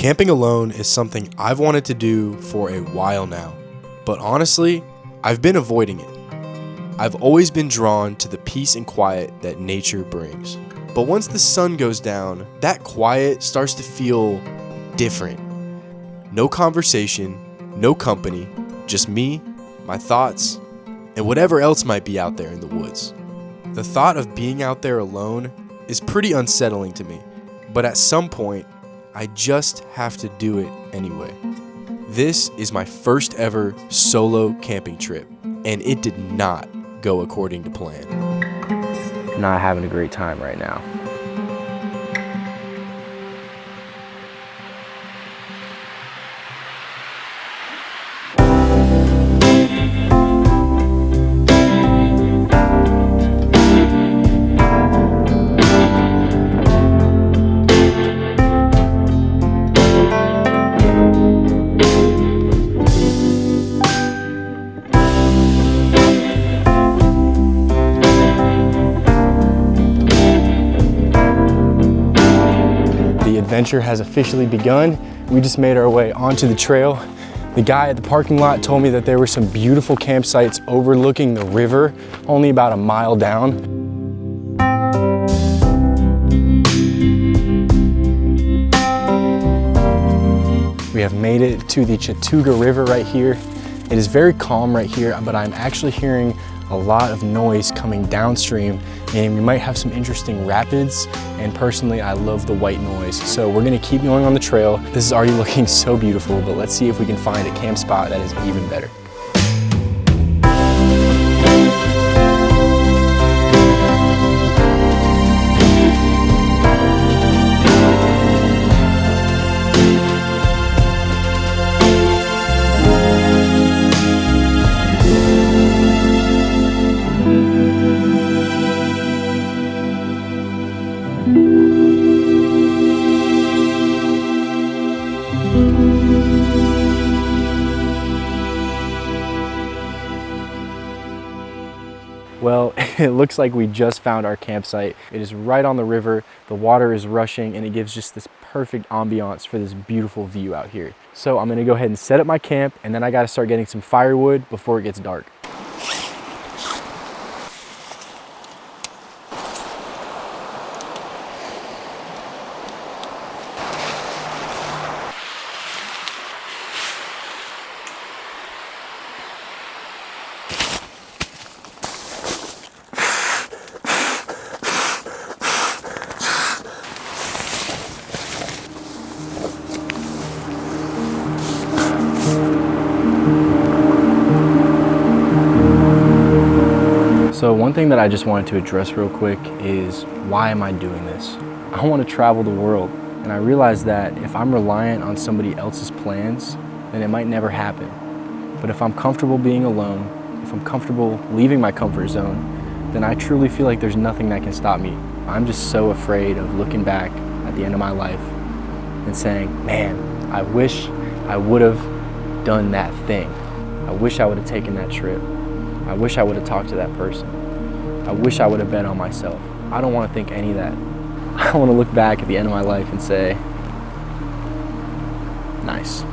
Camping alone is something I've wanted to do for a while now, but honestly, I've been avoiding it. I've always been drawn to the peace and quiet that nature brings. But once the sun goes down, that quiet starts to feel different. No conversation, no company, just me, my thoughts, and whatever else might be out there in the woods. The thought of being out there alone is pretty unsettling to me, but at some point, I just have to do it anyway. This is my first ever solo camping trip, and it did not go according to plan. I'm not having a great time right now. Adventure has officially begun. We just made our way onto the trail. The guy at the parking lot told me that there were some beautiful campsites overlooking the river, only about a mile down. We have made it to the Chattooga River right here. It is very calm right here, but I'm actually hearing a lot of noise coming downstream, and we might have some interesting rapids, and personally I love the white noise. So we're gonna keep going on the trail. This is already looking so beautiful, but let's see if we can find a camp spot that is even better. Well, it looks like we just found our campsite. It is right on the river, the water is rushing, and it gives just this perfect ambiance for this beautiful view out here. So I'm gonna go ahead and set up my camp, and then I gotta start getting some firewood before it gets dark. So one thing that I just wanted to address real quick is, why am I doing this? I want to travel the world, and I realize that if I'm reliant on somebody else's plans, then it might never happen. But if I'm comfortable being alone, if I'm comfortable leaving my comfort zone, then I truly feel like there's nothing that can stop me. I'm just so afraid of looking back at the end of my life and saying, man, I wish I would have done that thing. I wish I would have taken that trip. I wish I would have talked to that person. I wish I would have bet on myself. I don't want to think any of that. I want to look back at the end of my life and say, nice.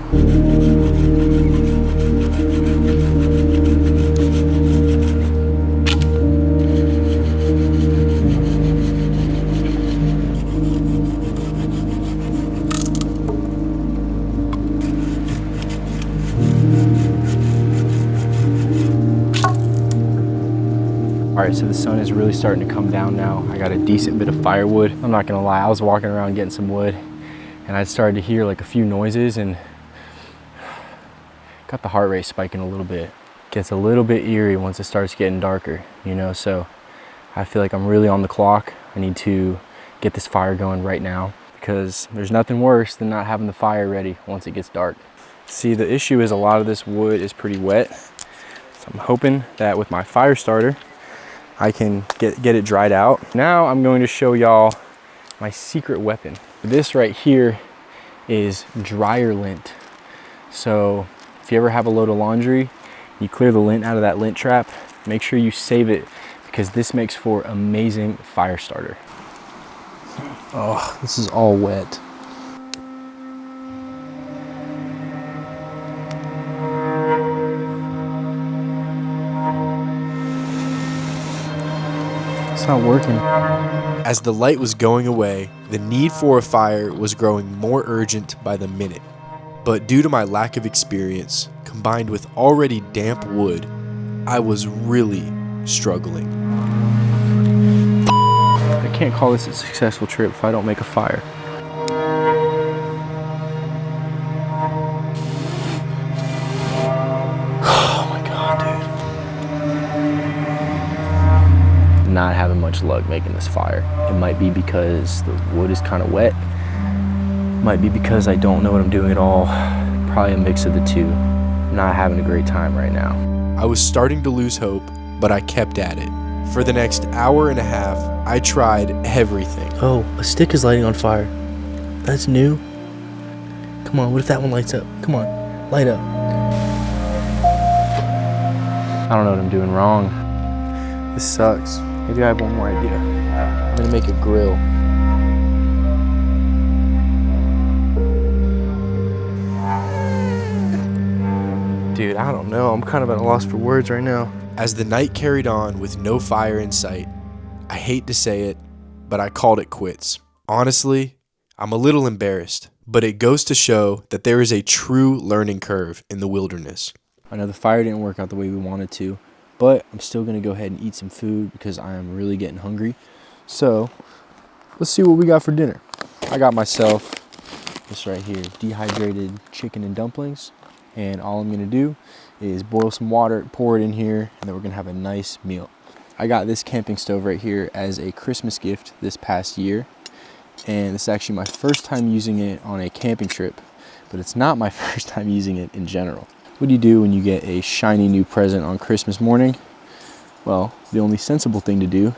All right, so the sun is really starting to come down now. I got a decent bit of firewood. I'm not gonna lie, I was walking around getting some wood, and I started to hear like a few noises, and got the heart rate spiking a little bit. Gets a little bit eerie once it starts getting darker, you know, so I feel like I'm really on the clock. I need to get this fire going right now, because there's nothing worse than not having the fire ready once it gets dark. See, the issue is a lot of this wood is pretty wet, so I'm hoping that with my fire starter, I can get it dried out. Now I'm going to show y'all my secret weapon. This right here is dryer lint. So if you ever have a load of laundry, you clear the lint out of that lint trap, make sure you save it, because this makes for amazing fire starter. Oh, this is all wet. not working. As the light was going away, the need for a fire was growing more urgent by the minute. But due to my lack of experience, combined with already damp wood, I was really struggling. I can't call this a successful trip if I don't make a fire. Oh my God, dude. Not having much luck making this fire. It might be because the wood is kind of wet. Might be because I don't know what I'm doing at all. Probably a mix of the two. Not having a great time right now. I was starting to lose hope, but I kept at it. For the next hour and a half, I tried everything. Oh, a stick is lighting on fire. That's new. Come on, what if that one lights up? Come on, light up. I don't know what I'm doing wrong. This sucks. Maybe I have one more idea. I'm gonna make a grill. Dude, I don't know. I'm kind of at a loss for words right now. As the night carried on with no fire in sight, I hate to say it, but I called it quits. Honestly, I'm a little embarrassed, but it goes to show that there is a true learning curve in the wilderness. I know the fire didn't work out the way we wanted to, but I'm still gonna go ahead and eat some food because I am really getting hungry. So let's see what we got for dinner. I got myself this right here, dehydrated chicken and dumplings. And all I'm gonna do is boil some water, pour it in here, and then we're gonna have a nice meal. I got this camping stove right here as a Christmas gift this past year. And this is actually my first time using it on a camping trip, but it's not my first time using it in general. What do you do when you get a shiny new present on Christmas morning? Well, the only sensible thing to do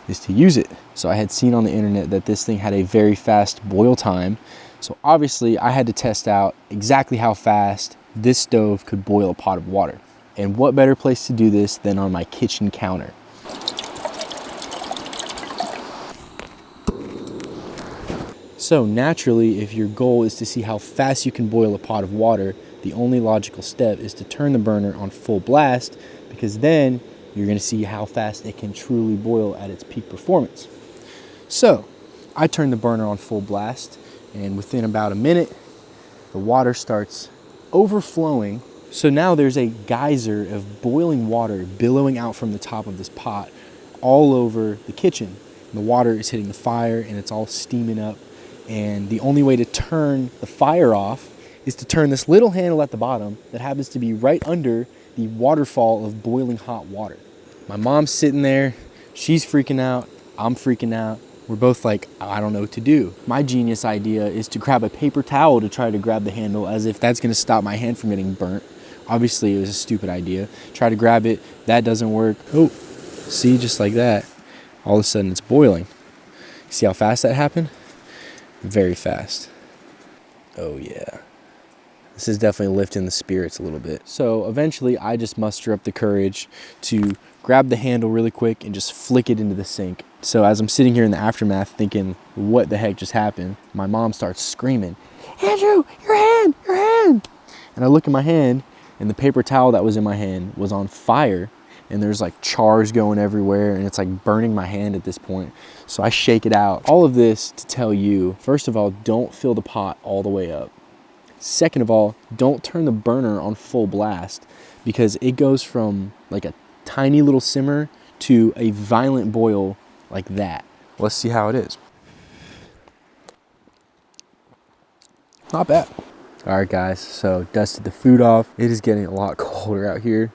is to use it. So I had seen on the internet that this thing had a very fast boil time. So obviously I had to test out exactly how fast this stove could boil a pot of water. And what better place to do this than on my kitchen counter? So naturally, if your goal is to see how fast you can boil a pot of water, the only logical step is to turn the burner on full blast, because then you're gonna see how fast it can truly boil at its peak performance. So I turned the burner on full blast, and within about a minute, the water starts overflowing. So now there's a geyser of boiling water billowing out from the top of this pot all over the kitchen. And the water is hitting the fire and it's all steaming up. And the only way to turn the fire off is to turn this little handle at the bottom that happens to be right under the waterfall of boiling hot water. My mom's sitting there, she's freaking out, I'm freaking out. We're both like, I don't know what to do. My genius idea is to grab a paper towel to try to grab the handle as if that's gonna stop my hand from getting burnt. Obviously it was a stupid idea. Try to grab it, that doesn't work. Oh, see, just like that, all of a sudden it's boiling. See how fast that happened? Very fast. Oh yeah. This is definitely lifting the spirits a little bit. So eventually I just muster up the courage to grab the handle really quick and just flick it into the sink. So as I'm sitting here in the aftermath thinking, what the heck just happened? My mom starts screaming, Andrew, your hand, your hand. And I look at my hand and the paper towel that was in my hand was on fire. And there's like chars going everywhere and it's like burning my hand at this point. So I shake it out. All of this to tell you, first of all, don't fill the pot all the way up. Second of all, don't turn the burner on full blast because it goes from like a tiny little simmer to a violent boil like that. Let's see how it is. Not bad. All right, guys, so dusted the food off. It is getting a lot colder out here.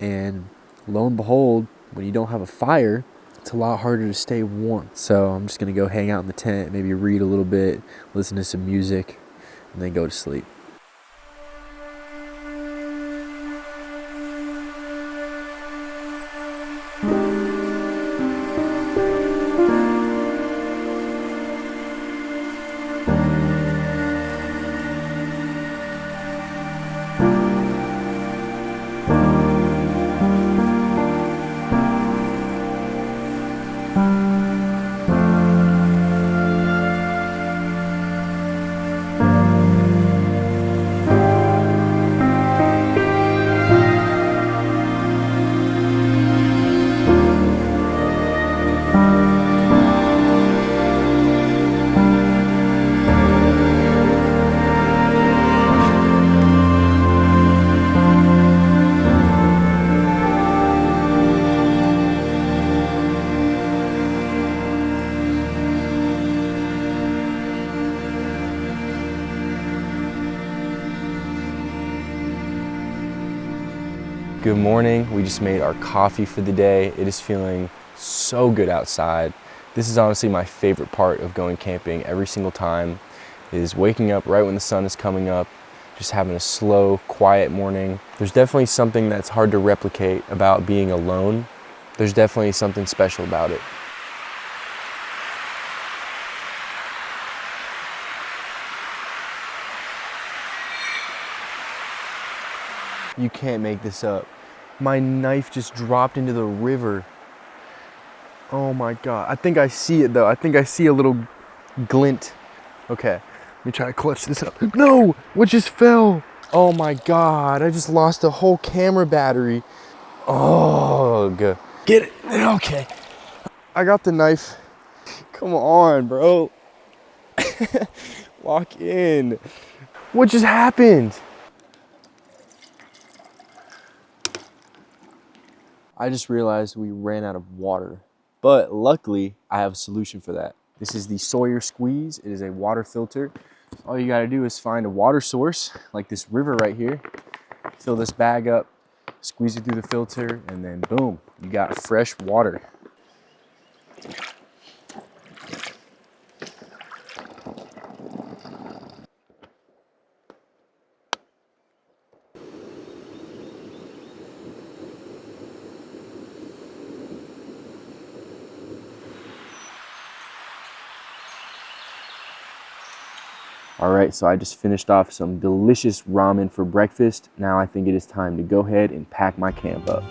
And lo and behold, when you don't have a fire, it's a lot harder to stay warm. So I'm just gonna go hang out in the tent, maybe read a little bit, listen to some music, and then go to sleep. Good morning. We just made our coffee for the day. It is feeling so good outside. This is honestly my favorite part of going camping every single time, is waking up right when the sun is coming up, just having a slow, quiet morning. There's definitely something that's hard to replicate about being alone. There's definitely something special about it. You can't make this up. My knife just dropped into the river. Oh my God. I think I see it though. I think I see a little glint. Okay, let me try to clutch this up. No, what just fell? Oh my God, I just lost a whole camera battery. Oh, good. Get it, okay. I got the knife. Come on, bro. Lock in. What just happened? I just realized we ran out of water, but luckily I have a solution for that. This is the Sawyer Squeeze. It is a water filter. All you gotta do is find a water source, like this river right here, fill this bag up, squeeze it through the filter, and then boom, you got fresh water. All right, so I just finished off some delicious ramen for breakfast. Now I think it is time to go ahead and pack my camp up.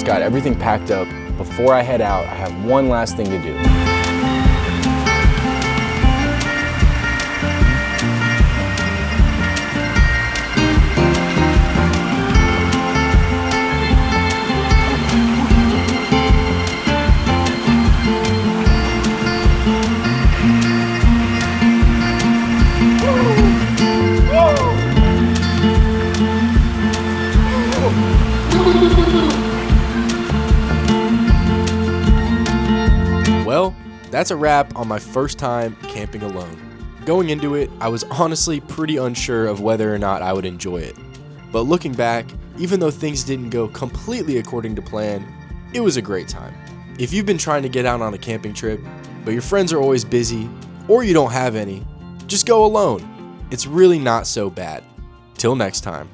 Got everything packed up. Before I head out, I have one last thing to do. Well, that's a wrap on my first time camping alone. Going into it, I was honestly pretty unsure of whether or not I would enjoy it. But looking back, even though things didn't go completely according to plan, it was a great time. If you've been trying to get out on a camping trip, but your friends are always busy, or you don't have any, just go alone. It's really not so bad. Till next time.